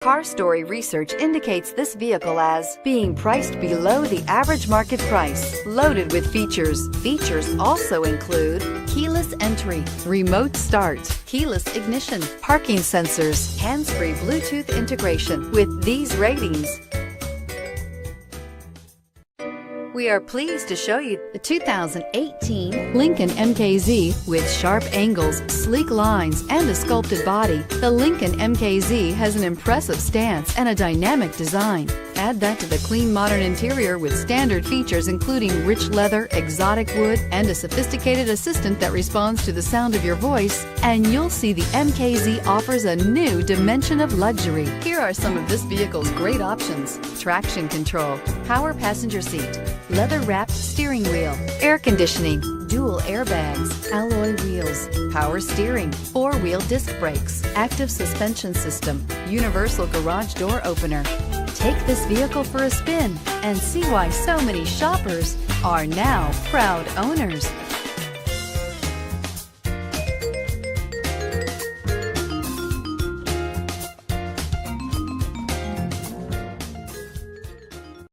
Car Story research indicates this vehicle as being priced below the average market price, loaded with features. Features also include keyless entry, remote start, keyless ignition, parking sensors, hands-free Bluetooth integration. With these ratings, we are pleased to show you the 2018 Lincoln MKZ. With sharp angles, sleek lines, and a sculpted body, the Lincoln MKZ has an impressive stance and a dynamic design. Add that to the clean modern interior with standard features including rich leather, exotic wood, and a sophisticated assistant that responds to the sound of your voice, and you'll see the MKZ offers a new dimension of luxury. Here are some of this vehicle's great options: traction control, power passenger seat, leather-wrapped steering wheel, air conditioning, dual airbags, alloy wheels, power steering, four-wheel disc brakes, active suspension system, universal garage door opener. Take this vehicle for a spin and see why so many shoppers are now proud owners.